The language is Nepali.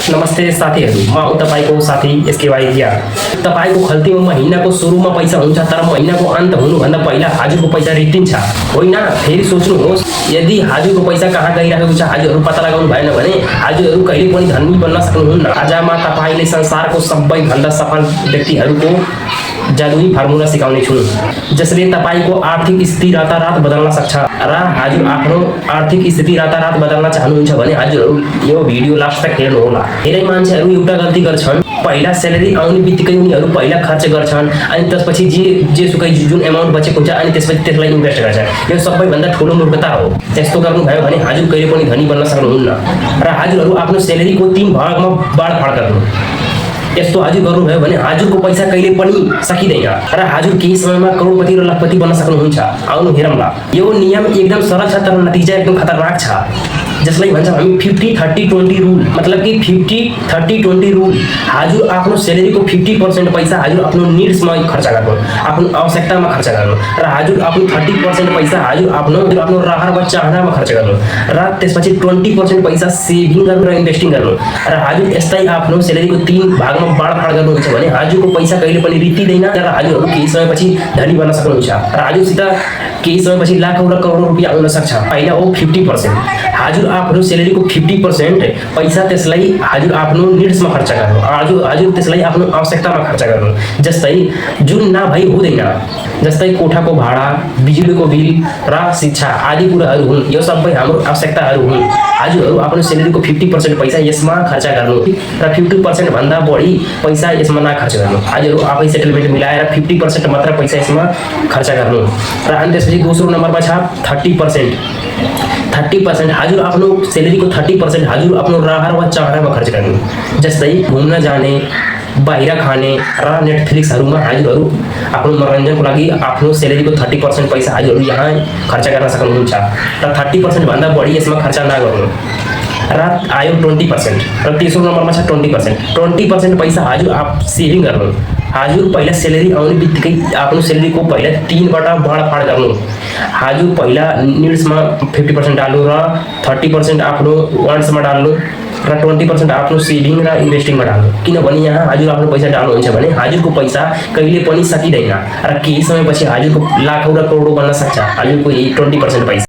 नमस्ते साथीहरू, म हो तपाईको साथी एसकेवाई रिया। तपाईको खल्तीमा महिनाको सुरुमा पैसा हुन्छ, तर महिनाको अन्त हुनुभन्दा पहिला हजुरको पैसा रित्तिन्छ। होइन, फेरि सोच्नुहोस्, यदि हजुरको पैसा कहाँ गइरहेको छ हजुरहरू पत्ता लगाउनु भएन भने हजुरहरू कहिले पनि धनी बन्न सक्नुहुन्न। आज म तपाईले संसारको सबैभन्दा सफल व्यक्तिहरूको जादुई फर्मुला सिकाउने छु, जसले तपाईको आर्थिक स्थिति रातारात बदल्न सक्छ। र हजुर आफ्नो आर्थिक स्थिति रातारात बदल्न चाहनुहुन्छ भने हजुरहरू यो भिडियो लास्ट तक हेर्नु होला। धेरै मान्छेहरू एउटा गल्ती गर्छन्, पहिला स्यालेरी आउने बित्तिकै उनीहरू पहिला खर्च गर्छन् अनि त्यसपछि जेसुकै जुन एमाउन्ट बचेको हुन्छ अनि त्यसपछि त्यसलाई इन्भेस्ट गर्छन्। यो सबैभन्दा ठुलो मूर्खता हो। त्यस्तो गर्नुभयो भने हजुर कहिले पनि धनी बन्न सक्नुहुन्न। र हजुरहरू आफ्नो स्यालेरीको 3 भागमा बाँडफाँड गर्नु। यस्तो हजुर गर्नुभयो भने हजुरको पैसा कहिले पनि सकिँदैन र हजुर केही समयमा करोडपति र लाखपति बन्न सक्नुहुन्छ। आउनु हेरौँला। यो नियम एकदम सरल छ तर नतिजा एकदम खतरनाक छ, जसलाई भन्छ हामी 50-30-20 रुल। मतलब कि 50-30-20 रुल। हजुर आफ्नो स्यालेरीको 50% पैसा हजुर आफ्नो निड्समा खर्च गर्नु, आफ्नो आवश्यकतामा खर्च गर्नु, र हजुर आफ्नो 30% पैसा हजुर आफ्नो रहर वा चाहनामा खर्च गर्नु, र त्यसपछि 20% पैसा सेभिङ गर्नु र इन्भेस्टिङ गर्नु। र हजुर यस्तै आफ्नो स्यालेरीको 3 भागमा बाँडफाँड गर्नुहुन्छ भने हजुरको पैसा कहिले पनि रित्तिँदैन र हजुरहरू केही समयपछि धनी बन्न सक्नुहुन्छ। र हजुरसित केही समयपछि लाखौँ र करोडौँ रुपियाँ आउन सक्छ। पहिला हो 50%। हजुर आफ्नो स्यालेरीको 50% पैसा त्यसलाई हजुर आफ्नो निड्समा खर्च गर्नु, हजुर त्यसलाई आफ्नो आवश्यकतामा खर्च गर्नु। जस्तै जुन नभई हुँदैन, जस्तै कोठाको भाडा, बिजुलीको बिल र शिक्षा आदि कुराहरू हुन्। यो सबै हाम्रो आवश्यकताहरू हुन्। हजुरहरू आफ्नो स्यालेरीको 50% पैसा यसमा खर्च गर्नु र 50% भन्दा बढी पैसा यसमा नखर्च गर्नु। हजुरहरू आफै सेटलमेन्ट मिलाएर 50% मात्र पैसा यसमा खर्च गर्नु। र अनि त्यसपछि दोस्रो नम्बरमा छ 30%। 30% हजुर आफ्नो स्यालेरीको 30% हजुर आफ्नो रहर वा चाहनामा खर्च गर्नु। जस्तै घुम्न जाने, बाहिर खाने र नेटफ्लिक्सहरूमा हजुरहरू आफ्नो मनोरञ्जनको लागि आफ्नो स्यालेरीको 30% पैसा हजुरहरू यहाँ खर्च गर्न सक्नुहुन्छ। र 30% भन्दा बढी यसमा खर्च नगर्नु। र आयो 20%। र तेस्रो नम्बरमा छ 20%। 20% पैसा हजुर सेभिङ गर्नु। हजुर पहिला स्यालेरी आउने बित्तिकै आफ्नो स्यालेरीको पहिला 3 बाट बाँडफाँड गर्नु। हजुर पहिला निड्समा 50% डाल्नु र 30% आफ्नो वान्ट्समा डाल्नु र 20% आफ्नो सेभिङ र इन्भेस्टिङमा डाल्नु। किनभने यहाँ हजुर आफ्नो पैसा डाल्नुहुन्छ भने हजुरको पैसा कहिले पनि सकिँदैन र केही समयपछि हजुरको लाखौँ र करोडौँ बन्न सक्छ हजुरको यही 20% पैसा।